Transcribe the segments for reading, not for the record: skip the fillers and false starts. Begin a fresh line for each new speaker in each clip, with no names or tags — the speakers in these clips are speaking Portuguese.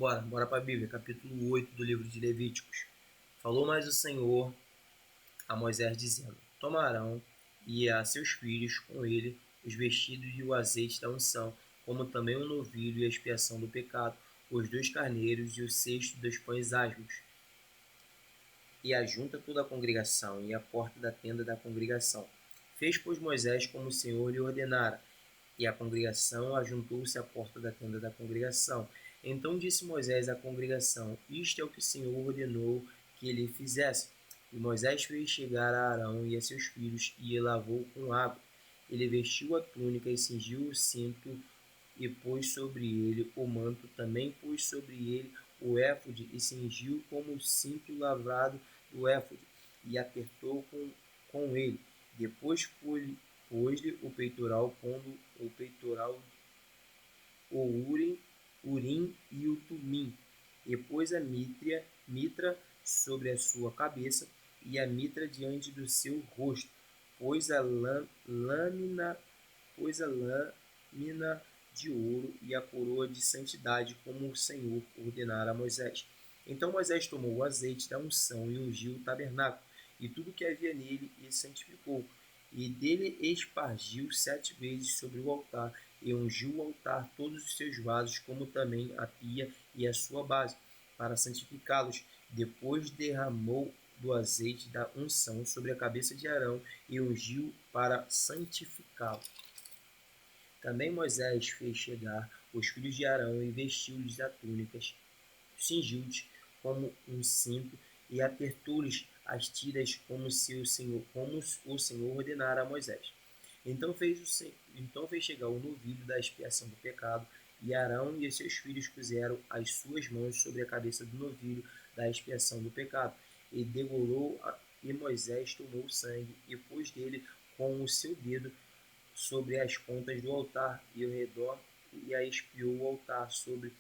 Bora para a Bíblia, capítulo 8 do livro de Levíticos. Falou mais o Senhor a Moisés, dizendo: Toma Arão e a seus filhos com ele os vestidos e o azeite da unção, como também o novilho e a expiação do pecado, os 2 carneiros e o cesto dos pães asmos. E ajunta toda a congregação e a porta da tenda da congregação. Fez, pois, Moisés como o Senhor lhe ordenara, e a congregação ajuntou-se à porta da tenda da congregação. Então disse Moisés à congregação: Isto é o que o Senhor ordenou que ele fizesse. E Moisés fez chegar a Arão e a seus filhos, e lavou com água. Ele vestiu a túnica e cingiu o cinto, e pôs sobre ele o manto, também pôs sobre ele o éfode, e cingiu como o cinto lavrado do éfode, e apertou com ele. Depois pôs-lhe o peitoral, pondo o peitoral, o urim e o tumim, e pôs a mitra sobre a sua cabeça, e a mitra diante do seu rosto, pôs a lâmina de ouro e a coroa de santidade, como o Senhor ordenara a Moisés. Então Moisés tomou o azeite da unção e ungiu o tabernáculo, e tudo que havia nele, e santificou. E dele espargiu 7 vezes sobre o altar, e ungiu o altar, todos os seus vasos, como também a pia e a sua base, para santificá-los. Depois derramou do azeite da unção sobre a cabeça de Arão, e ungiu para santificá-lo. Também Moisés fez chegar os filhos de Arão e vestiu-lhes a túnicas, cingiu-lhes como um cinto, e apertou-lhes as tiras como o Senhor ordenara a Moisés. Então fez chegar o novilho da expiação do pecado, e Arão e seus filhos puseram as suas mãos sobre a cabeça do novilho da expiação do pecado, e degolou, e Moisés tomou o sangue, e pôs dele com o seu dedo sobre as pontas do altar e ao redor, e a expiou o altar sobre,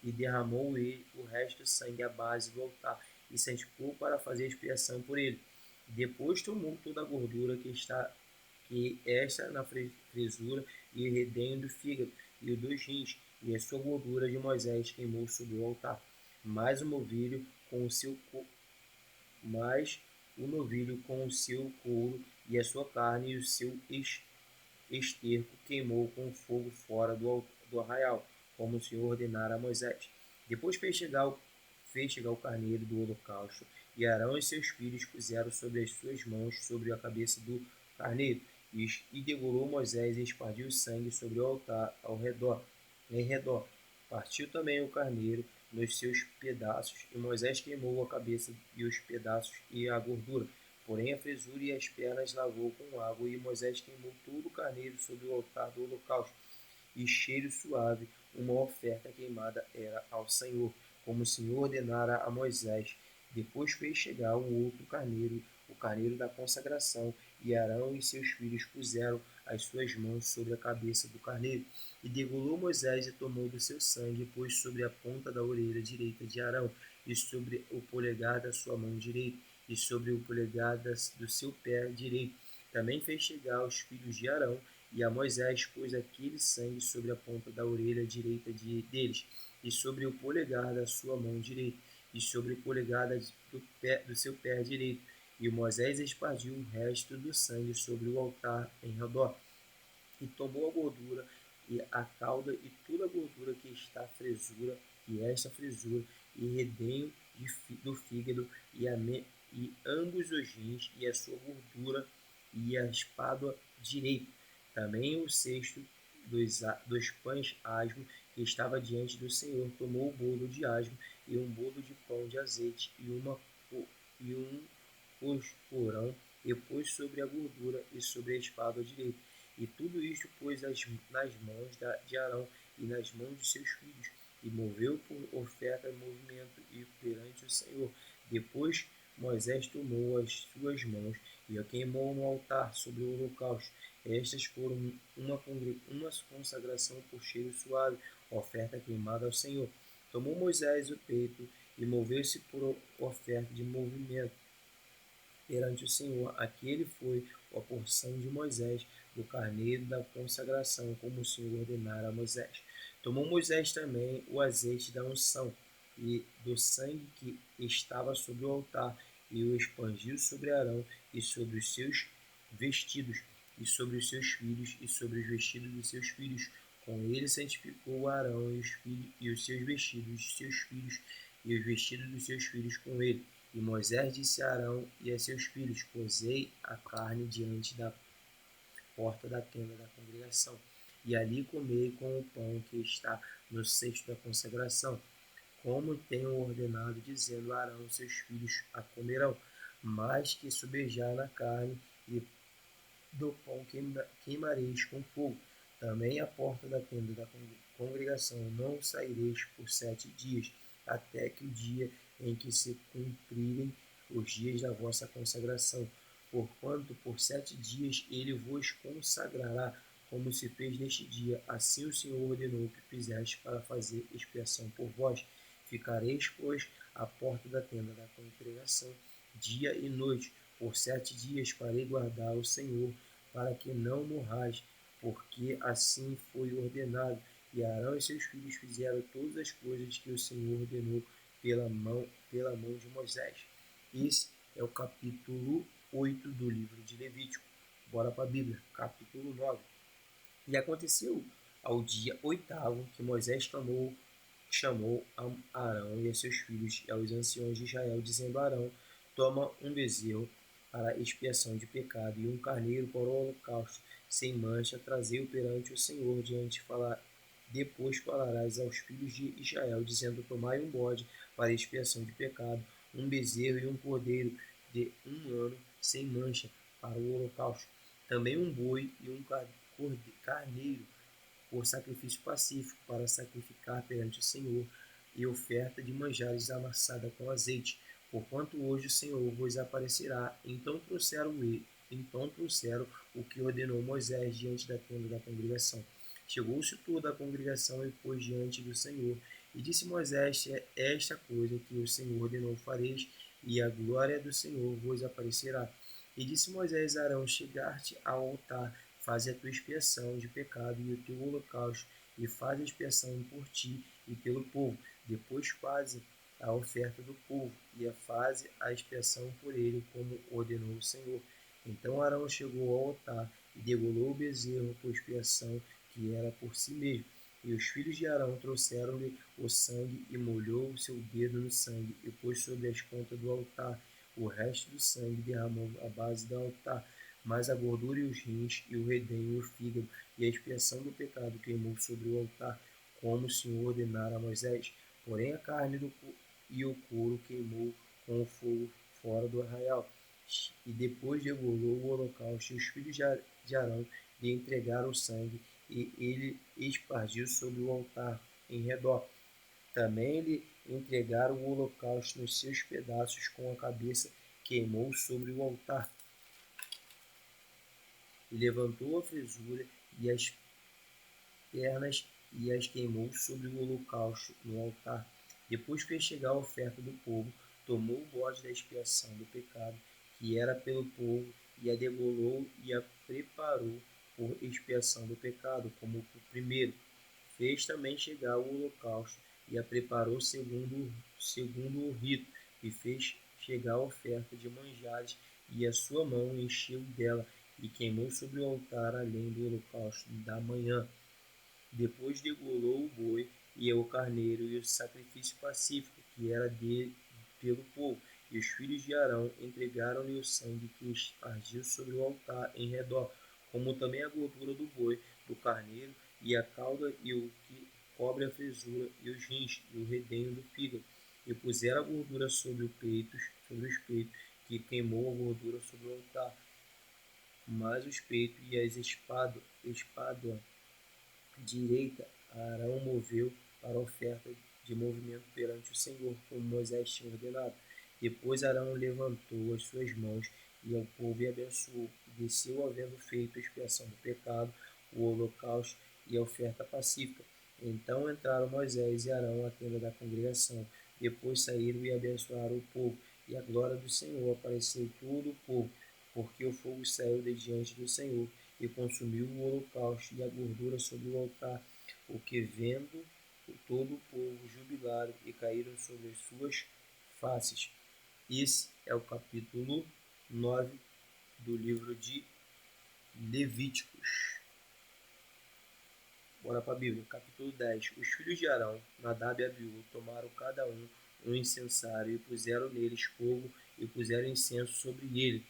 e derramou ele o resto do sangue à base do altar, e santificou para fazer expiação por ele. Depois tomou toda a gordura que esta na fresura, e o redenho do fígado, e os 2 rins, e a sua gordura de Moisés queimou sobre o altar. Mais o novilho com o seu couro, e a sua carne, e o seu esterco queimou com fogo fora do arraial, como o Senhor ordenara a Moisés. Depois fez chegar o carneiro do holocausto, e Arão e seus filhos puseram sobre as suas mãos sobre a cabeça do carneiro, e degolou Moisés e espargiu o sangue sobre o altar em redor. Partiu também o carneiro nos seus pedaços, e Moisés queimou a cabeça e os pedaços e a gordura. Porém a fresura e as pernas lavou com água, e Moisés queimou todo o carneiro sobre o altar do holocausto, e cheiro suave, uma oferta queimada era ao Senhor, como o Senhor ordenara a Moisés. Depois fez chegar um outro carneiro, o carneiro da consagração, e Arão e seus filhos puseram as suas mãos sobre a cabeça do carneiro, e degolou Moisés e tomou do seu sangue, e pôs sobre a ponta da orelha direita de Arão, e sobre o polegar da sua mão direita, e sobre o polegar do seu pé direito. Também fez chegar aos filhos de Arão, e a Moisés pôs aquele sangue sobre a ponta da orelha direita deles, e sobre o polegar da sua mão direita, e sobre o polegar do seu pé direito. E Moisés espargiu o resto do sangue sobre o altar em redor, e tomou a gordura e a cauda e toda a gordura que está a fresura, e esta fresura, e redenho do fígado, e ambos os rins, e a sua gordura, e a espádua direita. Também o cesto dos pães asmo que estava diante do Senhor, tomou o bolo de asmo, e um bolo de pão de azeite, e um porão, e pôs sobre a gordura e sobre a espádua direita. E tudo isto pôs nas mãos de Arão e nas mãos de seus filhos, e moveu por oferta movimento e perante o Senhor. Depois Moisés tomou as suas mãos e a queimou no altar sobre o holocausto. Estas foram uma consagração por cheiro suave, oferta queimada ao Senhor. Tomou Moisés o peito e moveu-se por oferta de movimento perante o Senhor. Aquele foi a porção de Moisés, do carneiro da consagração, como o Senhor ordenara a Moisés. Tomou Moisés também o azeite da unção e do sangue que estava sobre o altar, e o aspergiu sobre Arão e sobre os seus vestidos, e sobre os seus filhos, e sobre os vestidos dos seus filhos. Com ele santificou Arão e os seus vestidos de seus filhos, e os vestidos dos seus filhos com ele. E Moisés disse a Arão e a seus filhos: Cozei a carne diante da porta da tenda da congregação, e ali comei com o pão que está no cesto da consagração, como tenho ordenado, dizendo: Arão seus filhos a comerão, mas que sobejar na carne, e do pão queimareis com fogo. Também a porta da tenda da congregação não saireis por 7 dias, até que o dia em que se cumprirem os dias da vossa consagração, porquanto por 7 dias ele vos consagrará, como se fez neste dia. Assim o Senhor ordenou que fizeste para fazer expiação por vós. Ficareis, pois, à porta da tenda da congregação, dia e noite. Por 7 dias farei guardar o Senhor, para que não morrais, porque assim foi ordenado. E Arão e seus filhos fizeram todas as coisas que o Senhor ordenou pela mão de Moisés. Esse é o capítulo 8 do livro de Levítico. Bora para a Bíblia, capítulo 9. E aconteceu ao dia 8º que Moisés chamou a Arão e a seus filhos e aos anciãos de Israel, dizendo: Arão, toma um bezerro para expiação de pecado e um carneiro para o holocausto, sem mancha, trazei-o perante o Senhor. Depois falarás aos filhos de Israel, dizendo: Tomai um bode para expiação de pecado, um bezerro e um cordeiro de 1 ano, sem mancha, para o holocausto. Também um boi e um carneiro por sacrifício pacífico, para sacrificar perante o Senhor, e oferta de manjares amassada com azeite, porquanto hoje o Senhor vos aparecerá. Então trouxeram o que ordenou Moisés diante da tenda da congregação. Chegou-se toda a congregação e pôs diante do Senhor. E disse Moisés: esta coisa que o Senhor ordenou fareis, e a glória do Senhor vos aparecerá. E disse Moisés a Arão: chegar-te ao altar, faze a tua expiação de pecado e o teu holocausto, e faz a expiação por ti e pelo povo. Depois faze a oferta do povo, e faze a expiação por ele, como ordenou o Senhor. Então Arão chegou ao altar e degolou o bezerro por expiação, que era por si mesmo. E os filhos de Arão trouxeram-lhe o sangue, e molhou o seu dedo no sangue, e pôs sobre as pontas do altar. O resto do sangue derramou à base do altar, mas a gordura e os rins, e o redenho e o fígado, e a expiação do pecado queimou sobre o altar, como o Senhor ordenara a Moisés. Porém a carne e o couro queimou com o fogo fora do arraial. E depois degolou o holocausto, e os filhos de Arão lhe entregaram o sangue, e ele espargiu sobre o altar em redor. Também lhe entregaram o holocausto nos seus pedaços, com a cabeça queimou sobre o altar. E levantou a fresura e as pernas e as queimou sobre o holocausto no altar. Depois fez chegar a oferta do povo, tomou o bode da expiação do pecado, que era pelo povo, e a degolou e a preparou por expiação do pecado, como o primeiro. Fez também chegar o holocausto e a preparou segundo o rito, e fez chegar a oferta de manjares, e a sua mão encheu dela, e queimou sobre o altar além do holocausto da manhã. Depois degolou o boi e o carneiro e o sacrifício pacífico, que era pelo povo. E os filhos de Arão entregaram-lhe o sangue que espargiu sobre o altar em redor, como também a gordura do boi, do carneiro, e a cauda, e o que cobre a fresura, e os rins, e o redenho do fígado. E puseram a gordura sobre os peitos, que queimou a gordura sobre o altar. Mas os peitos e as espáduas direita, Arão moveu para a oferta de movimento perante o Senhor, como Moisés tinha ordenado. Depois Arão levantou as suas mãos e ao povo e abençoou, e desceu, havendo feito a expiação do pecado, o holocausto e a oferta pacífica. Então entraram Moisés e Arão à tenda da congregação. Depois saíram e abençoaram o povo, e a glória do Senhor apareceu todo o povo, porque o fogo saiu de diante do Senhor e consumiu o holocausto e a gordura sobre o altar, o que vendo todo o povo jubilaram e caíram sobre as suas faces. Esse é o capítulo 9 do livro de Levíticos. Bora para a Bíblia, capítulo 10. Os filhos de Arão, Nadab e Abiú, tomaram cada um incensário e puseram neles fogo e puseram incenso sobre ele.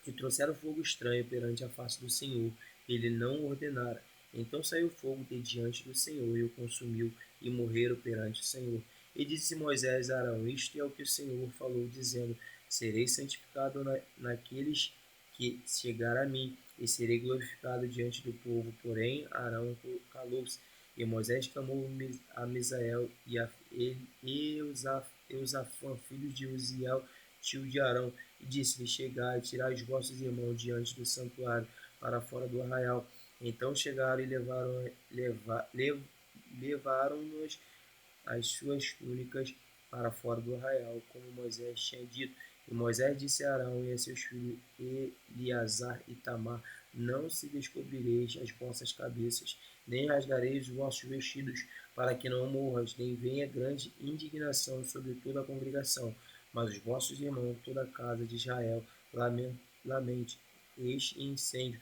E trouxeram fogo estranho perante a face do Senhor. Ele não ordenara. Então saiu fogo de diante do Senhor e o consumiu, e morreram perante o Senhor. E disse Moisés a Arão: Isto é o que o Senhor falou, dizendo: Serei santificado naqueles que chegar a mim, e serei glorificado diante do povo. Porém, Arão calou-se. E Moisés clamou a Misael e a Eusafã, filhos de Uziel, tio de Arão, e disse-lhe: Chegai, tirai os vossos irmãos diante do santuário, para fora do arraial. Então chegaram e levaram-nos as suas túnicas para fora do arraial, como Moisés tinha dito. E Moisés disse a Arão e a seus filhos Eleazar e Tamar: Não se descobrireis as vossas cabeças, nem rasgareis os vossos vestidos, para que não morras, nem venha grande indignação sobre toda a congregação. Mas os vossos irmãos, toda a casa de Israel, lamente este incêndio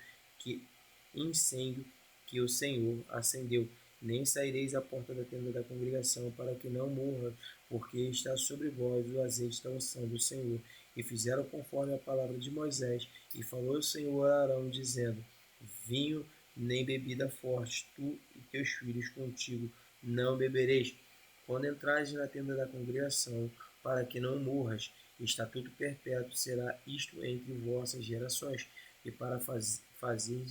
que o Senhor acendeu. Nem saireis à porta da tenda da congregação, para que não morra, porque está sobre vós o azeite da unção do Senhor. E fizeram conforme a palavra de Moisés. E falou o Senhor a Arão, dizendo: Vinho nem bebida forte, tu e teus filhos contigo não bebereis, quando entrares na tenda da congregação, para que não morras. Estatuto perpétuo será isto entre vossas gerações, e para fazer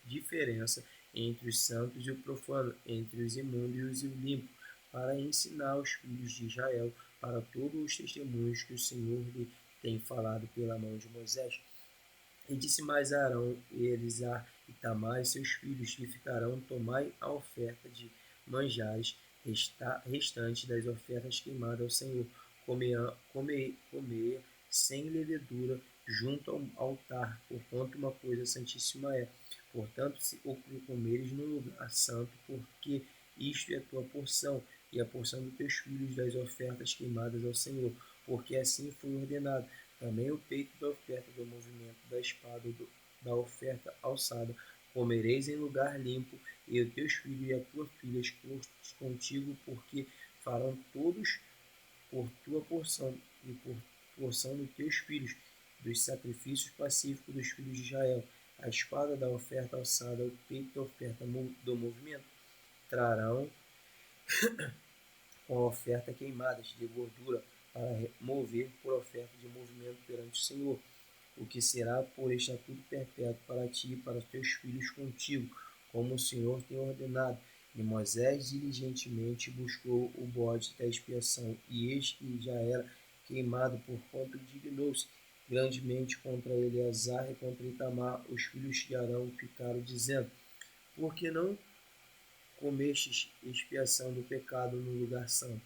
diferença entre os santos e o profano, entre os imundos e o limpo, para ensinar os filhos de Israel para todos os testemunhos que o Senhor lhe tem falado pela mão de Moisés. E disse mais a Arão, Eleazar e Tamar e seus filhos, que ficarão: Tomai a oferta de manjares restante das ofertas queimadas ao Senhor, comer sem levedura junto ao altar, porquanto uma coisa santíssima é. Portanto, se o comeres no lugar santo, porque isto é a tua porção, e a porção dos teus filhos das ofertas queimadas ao Senhor, porque assim foi ordenado. Também o peito da oferta do movimento da espada da oferta alçada comereis em lugar limpo, e os teus filhos e as tuas filhas contigo, porque farão todos por tua porção e por porção dos teus filhos, dos sacrifícios pacíficos dos filhos de Israel. A espada da oferta alçada, o peito da oferta do movimento, trarão com a oferta queimadas de gordura, para mover por oferta de movimento perante o Senhor, o que será por estatuto perpétuo para ti e para os teus filhos contigo, como o Senhor tem ordenado. E Moisés diligentemente buscou o bode da expiação, e eis que já era queimado, porquanto dignou-se grandemente contra Eleazar e contra Itamar. Os filhos de Arão ficaram dizendo: Por que não comestes expiação do pecado no lugar santo?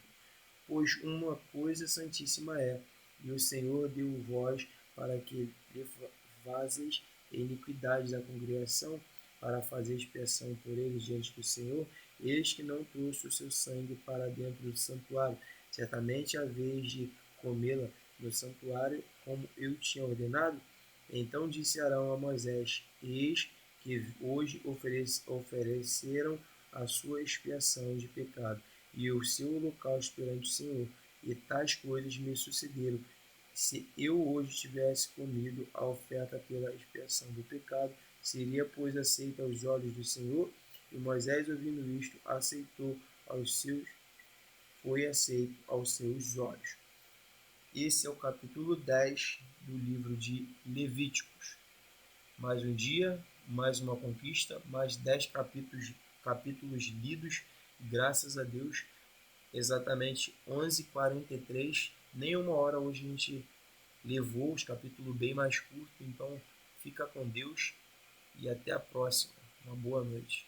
Pois uma coisa santíssima é, e o Senhor deu voz para que levaseis iniquidade da congregação, para fazer expiação por eles diante do Senhor. Eis que não trouxe o seu sangue para dentro do santuário. Certamente a vez de comê-la no santuário, como eu tinha ordenado. Então disse Arão a Moisés: Eis que hoje ofereceram a sua expiação de pecado e o seu holocausto perante o Senhor, e tais coisas me sucederam. Se eu hoje tivesse comido a oferta pela expiação do pecado, seria, pois, aceita aos olhos do Senhor? E Moisés, ouvindo isto, foi aceito aos seus olhos. Esse é o capítulo 10 do livro de Levíticos. Mais um dia, mais uma conquista, mais 10 capítulos lidos, graças a Deus. Exatamente 11h43, nem uma hora hoje a gente levou, os capítulos bem mais curtos, então fica com Deus e até a próxima. Uma boa noite.